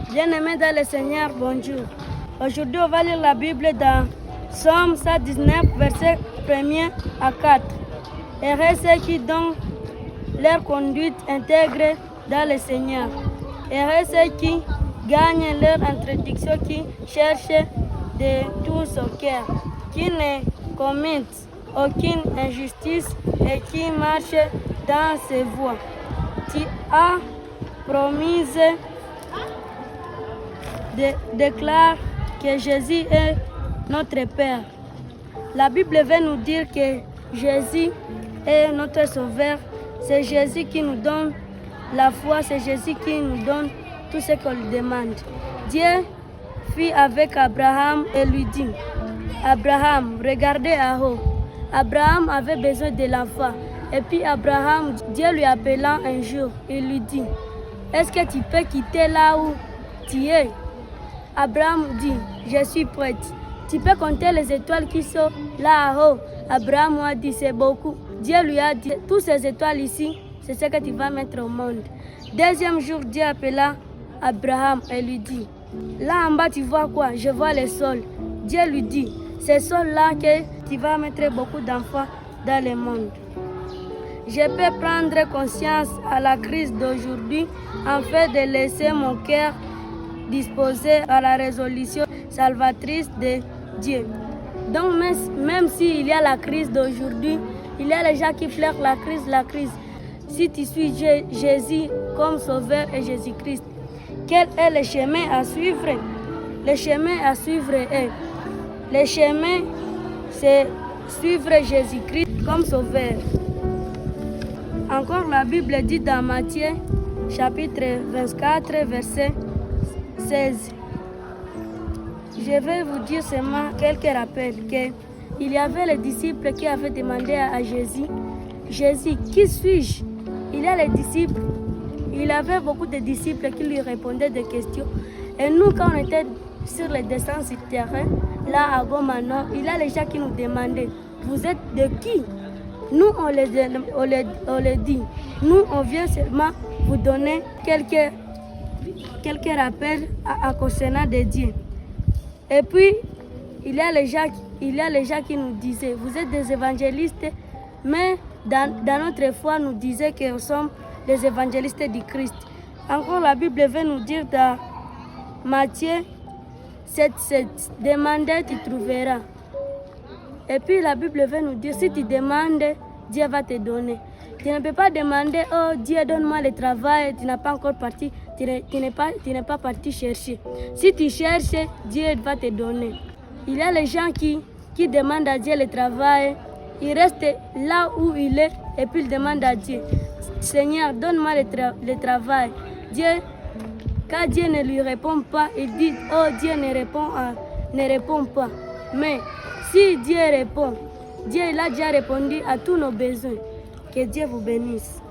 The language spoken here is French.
Bien-aimés dans le Seigneur, bonjour. Aujourd'hui, on va lire la Bible dans Somme 119, versets 1er à 4. Heureux ceux qui donnent leur conduite intègre dans le Seigneur. Heureux ceux qui gagnent leur introduction, qui cherchent de tout son cœur, qui ne commettent aucune injustice et qui marchent dans ses voies. Tu as promis déclare que Jésus est notre Père. La Bible veut nous dire que Jésus est notre Sauveur. C'est Jésus qui nous donne la foi, c'est Jésus qui nous donne tout ce qu'on lui demande. Dieu fut avec Abraham et lui dit, Abraham, regardez à haut. Abraham avait besoin de l'enfant. Et puis Abraham, Dieu lui appelant un jour, il lui dit, est-ce que tu peux quitter là où tu es? Abraham dit, je suis prête. Tu peux compter les étoiles qui sont là haut. Abraham a dit, c'est beaucoup. Dieu lui a dit, toutes ces étoiles ici, c'est ce que tu vas mettre au monde. Deuxième jour, Dieu appela Abraham et lui dit, là en bas tu vois quoi? Je vois le sol. Dieu lui dit, c'est sol-là que tu vas mettre beaucoup d'enfants dans le monde. Je peux prendre conscience à la crise d'aujourd'hui afin de laisser mon cœur disposé à la résolution salvatrice de Dieu. Donc même s'il y a la crise d'aujourd'hui, il y a les gens qui flairent la crise. Si tu suis Jésus comme Sauveur et Jésus-Christ, quel est le chemin à suivre? Le chemin à suivre est, le chemin c'est suivre Jésus-Christ comme Sauveur. Encore la Bible dit dans Matthieu chapitre 24 verset 16. Je vais vous dire seulement quelques rappels qu'il y avait les disciples qui avaient demandé à Jésus, Jésus, qui suis-je? Il y a les disciples, il avait beaucoup de disciples qui lui répondaient des questions. Et nous, quand on était sur les descentes sur terrain, là à Goma Nord, il y a les gens qui nous demandaient, vous êtes de qui? Nous, on les dit. Nous, on vient seulement vous donner quelques rappels à concernant de Dieu. Et puis, il y a les gens qui nous disaient, vous êtes des évangélistes, mais dans notre foi, nous disait que nous sommes des évangélistes du Christ. Encore, la Bible veut nous dire dans Matthieu 7,7, demandez, tu trouveras. Et puis la Bible veut nous dire, si tu demandes, Dieu va te donner. Tu ne peux pas demander, oh Dieu, donne-moi le travail, tu n'as pas encore parti, tu n'es pas parti chercher. Si tu cherches, Dieu va te donner. Il y a les gens qui demandent à Dieu le travail, ils restent là où il est et puis ils demandent à Dieu, Seigneur, donne-moi le travail. Dieu, quand Dieu ne lui répond pas, il dit, oh Dieu ne répond pas. Mais si Dieu répond, Dieu il a déjà répondu à tous nos besoins. Que Dieu vous bénisse.